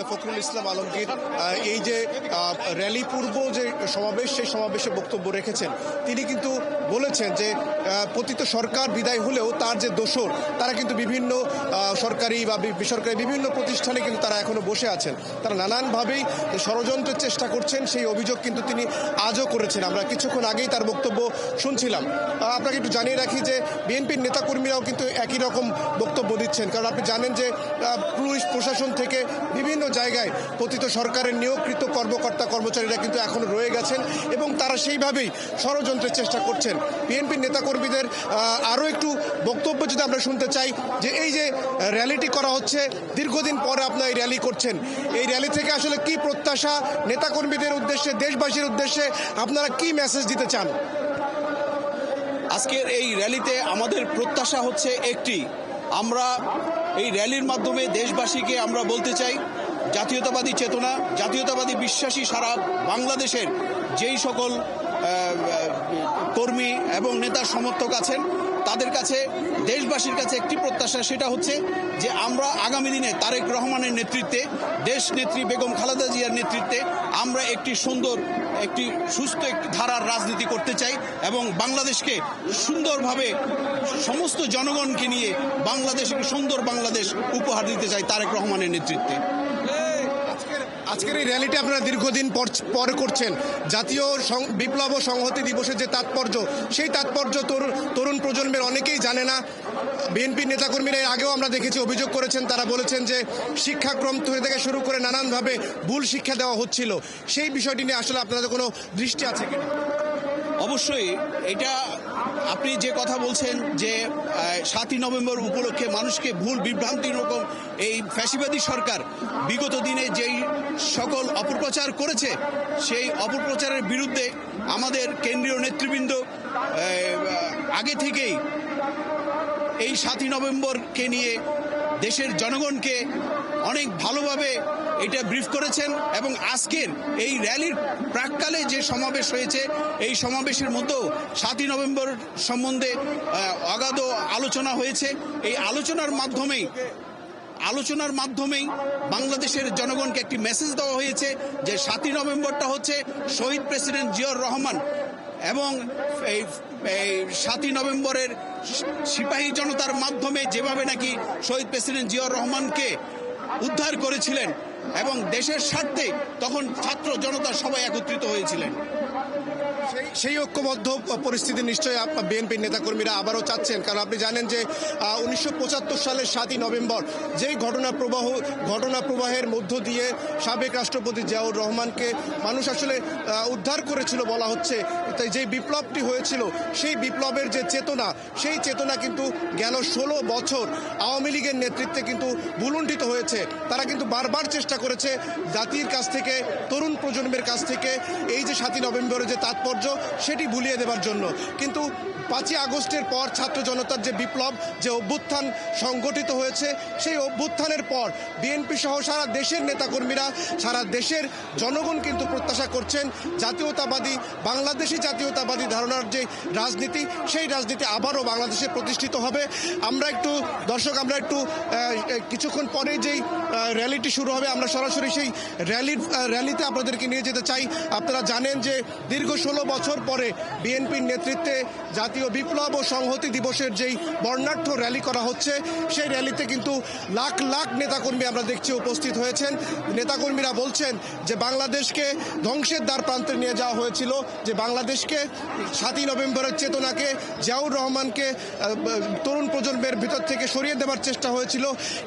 ফখরুল ইসলাম আলমগীর এই যে র্যালি পূর্ব যে সমাবেশ সেই সমাবেশে বক্তব্য রেখেছেন, তিনি কিন্তু বলেছেন যে পতিত সরকার বিদায় হলেও তার যে দোসর তারা কিন্তু বিভিন্ন সরকারি বা বেসরকারি বিভিন্ন প্রতিষ্ঠানে কিন্তু তারা এখনো বসে আছেন। তারা নানানভাবেই ষড়যন্ত্রের চেষ্টা করছেন, সেই অভিযোগ কিন্তু তিনি আজও করেছেন। আমরা কিছুক্ষণ আগেই তার বক্তব্য শুনছিলাম। আপনাকে একটু জানিয়ে রাখি যে বিএনপির নেতাকর্মীরাও কিন্তু একই রকম বক্তব্য দিচ্ছেন, কারণ আপনি জানেন যে পুলিশ প্রশাসন থেকে বিভিন্ন জায়গায় পতিত সরকারের নিয়োগকৃত কর্মকর্তা কর্মচারীরা কিন্তু এখনো রয়ে গেছেন এবং তারা সেইভাবেই ষড়যন্ত্রের চেষ্টা করছেন। বিএনপির নেতাকর্মীদের আরও একটু বক্তব্য যদি আমরা শুনতে চাই যে এই যে র্যালিটি করা হচ্ছে, দীর্ঘদিন পরে আপনারা এই র্যালি করছেন, এই র্যালি থেকে আসলে কি প্রত্যাশা নেতাকর্মীদের উদ্দেশ্যে, দেশবাসীর উদ্দেশ্যে আপনারা কি মেসেজ দিতে চান? আজকের এই র্যালিতে আমাদের প্রত্যাশা হচ্ছে একটি, আমরা এই র্যালির মাধ্যমে দেশবাসীকে আমরা বলতে চাই জাতীয়তাবাদী চেতনা, জাতীয়তাবাদী বিশ্বাসী সারা বাংলাদেশের যেই সকল কর্মী এবং নেতা সমর্থক আছেন তাদের কাছে, দেশবাসীর কাছে একটি প্রত্যাশা, সেটা হচ্ছে যে আমরা আগামী দিনে তারেক রহমানের নেতৃত্বে, দেশ নেত্রী বেগম খালেদা জিয়ার নেতৃত্বে আমরা একটি সুন্দর, একটি সুস্থ একটি ধারার রাজনীতি করতে চাই এবং বাংলাদেশকে সুন্দরভাবে সমস্ত জনগণকে নিয়ে বাংলাদেশকে সুন্দর বাংলাদেশ উপহার দিতে চাই তারেক রহমানের নেতৃত্বে। আজকের এই র্যালিটি আপনারা দীর্ঘদিন পর করছেন। জাতীয় বিপ্লব ও সংহতি দিবসের যে তাৎপর্য, সেই তাৎপর্য তরুণ প্রজন্মের অনেকেই জানে না। বিএনপির নেতাকর্মীরা এর আগেও আমরা দেখেছি অভিযোগ করেছেন, তারা বলেছেন যে শিক্ষাক্রম থেকে শুরু করে নানানভাবে ভুল শিক্ষা দেওয়া হচ্ছিল। সেই বিষয়টি নিয়ে আসলে আপনাদের কোনো দৃষ্টি আছে কিনা? অবশ্যই, এটা আপনি যে কথা বলছেন যে 7ই নভেম্বর উপলক্ষে মানুষকে ভুল বিভ্রান্তি রকম এই ফ্যাসিবাদী সরকার বিগত দিনে যেই সকল অপপ্রচার করেছে, সেই অপপ্রচারের বিরুদ্ধে আমাদের কেন্দ্রীয় নেতৃবৃন্দ আগে থেকেই এই 7ই নভেম্বরকে নিয়ে দেশের জনগণকে অনেক ভালোভাবে এটা ব্রিফ করেছেন এবং আজকের এই র্যালির প্রাক্কালে যে সমাবেশ হয়েছে, এই সমাবেশের মধ্যেও 7ই নভেম্বর সম্বন্ধে অগাধ আলোচনা হয়েছে। এই আলোচনার মাধ্যমেই বাংলাদেশের জনগণকে একটি মেসেজ দেওয়া হয়েছে যে 7ই নভেম্বরটা হচ্ছে শহীদ প্রেসিডেন্ট জিয়াউর রহমান এবং এই 7ই নভেম্বরের সিপাহী জনতার মাধ্যমে যেভাবে নাকি শহীদ প্রেসিডেন্ট জিয়াউর রহমানকে উদ্ধার করেছিলেন এবং দেশের স্বার্থে তখন ছাত্র জনতা সবাই একত্রিত হয়েছিলেন। সেই ঐক্যবদ্ধ পরিস্থিতি নিশ্চয়ই বিএনপির নেতাকর্মীরা আবারও চাচ্ছেন, কারণ আপনি জানেন যে 1975 সালের 7ই নভেম্বর যেই ঘটনা প্রবাহের মধ্য দিয়ে সাবেক রাষ্ট্রপতি জিয়াউর রহমানকে মানুষ আসলে উদ্ধার করেছিল বলা হচ্ছে। তাই যে বিপ্লবটি হয়েছিল, সেই বিপ্লবের যে চেতনা, সেই চেতনা কিন্তু গেল 16 বছর আওয়ামী লীগের নেতৃত্বে কিন্তু ভুলুণ্ঠিত হয়েছে। তারা কিন্তু বারবার চেষ্টা করেছে জাতির কাছ থেকে, তরুণ প্রজন্মের কাছ থেকে এই যে 7ই নভেম্বরের যে তাৎপর্য সেটি ভুলিয়ে দেওয়ার জন্য। কিন্তু 5ই আগস্টের পর ছাত্র জনতার যে বিপ্লব, যে অভ্যুত্থান সংগঠিত হয়েছে, সেই অভ্যুত্থানের পর বিএনপি সহ সারা দেশের নেতাকর্মীরা, সারা দেশের জনগণ কিন্তু প্রত্যাশা করছেন জাতীয়তাবাদী, বাংলাদেশি জাতীয়তাবাদী ধারণার যে রাজনীতি, সেই রাজনীতি আবারও বাংলাদেশে প্রতিষ্ঠিত হবে। আমরা একটু কিছুক্ষণ পরে যেই র্যালিটি শুরু হবে, আমরা সরাসরি সেই র্যালিতে আপনাদেরকে নিয়ে যেতে চাই। আপনারা জানেন যে দীর্ঘ 16 বছর পরে বিএনপির নেতৃত্বে জাতীয় বিপ্লব ও সংহতি দিবসের যেই বর্ণাঢ্য র্যালি করা হচ্ছে, সেই র্যালিতে কিন্তু লাখ লাখ নেতাকর্মী আমরা দেখছি উপস্থিত হয়েছেন। নেতাকর্মীরা বলছেন যে বাংলাদেশকে ধ্বংসের দ্বার প্রান্তে নিয়ে যাওয়া হয়েছিল, যে বাংলাদেশকে 7ই নভেম্বরের চেতনাকে, জিয়াউর রহমানকে তরুণ প্রজন্মের ভিতর থেকে সরিয়ে দেওয়ার চেষ্টা হয়েছিল,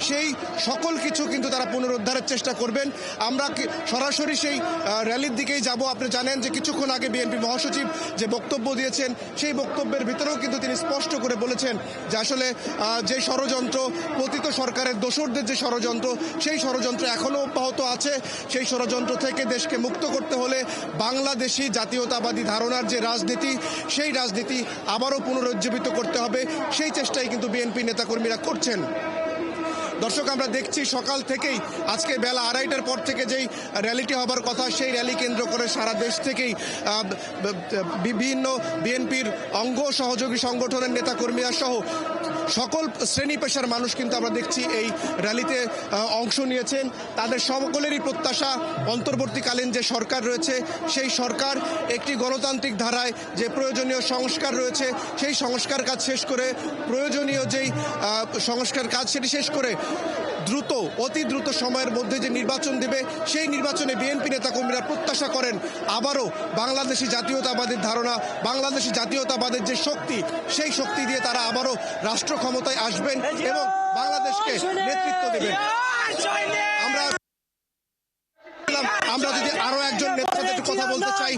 সেই সকল কিছু কিন্তু তারা পুনরুদ্ধারের চেষ্টা করবেন। আমরা সরাসরি সেই র্যালির দিকেই যাব। আপনি জানেন যে কিছুক্ষণ আগে বিএনপি মহাসচিব যে বক্তব্য দিয়েছেন, সেই বক্তব্যের ভিতরেও কিন্তু তিনি স্পষ্ট করে বলেছেন যে আসলে যে ষড়যন্ত্র, পতিত সরকারের দোসরদের যে ষড়যন্ত্র, সেই ষড়যন্ত্র এখনও অব্যাহত আছে। সেই ষড়যন্ত্র থেকে দেশকে মুক্ত করতে হলে বাংলাদেশি জাতীয়তাবাদী ধারণার যে রাজনীতি, সেই রাজনীতি আবারও পুনরুজ্জীবিত করতে হবে। সেই চেষ্টাই কিন্তু বিএনপি নেতাকর্মীরা করছেন। দর্শক, আমরা দেখছি সকাল থেকেই আজকে বেলা 2:30টার পর থেকে যেই র্যালিটি হবার কথা, সেই র্যালি কেন্দ্র করে সারা দেশ থেকেই বিভিন্ন বিএনপির অঙ্গ সহযোগী সংগঠনের নেতাকর্মীরা সহ সকল শ্রেণী পেশার মানুষ কিন্তু আমরা দেখছি এই র্যালিতে অংশ নিয়েছেন। তাদের সকলেরই প্রত্যাশা অন্তর্বর্তীকালীন যে সরকার রয়েছে সেই সরকার একটি গণতান্ত্রিক ধারায় যে প্রয়োজনীয় সংস্কার রয়েছে সেই সংস্কার কাজ শেষ করে, প্রয়োজনীয় যেই সংস্কার কাজ সেটি শেষ করে দ্রুত, অতি দ্রুত সময়ের মধ্যে যে নির্বাচন দেবে, সেই নির্বাচনে বিএনপি নেতাকর্মীরা প্রত্যাশা করেন আবারও বাংলাদেশি জাতীয়তাবাদের ধারণা, বাংলাদেশি জাতীয়তাবাদের যে শক্তি, সেই শক্তি দিয়ে তারা আবারও রাষ্ট্র ক্ষমতায় আসবেন এবং বাংলাদেশকে নেতৃত্ব দেবেন। আমরা যদি আরো একজন নেতার সাথে একটু কথা বলতে চাই।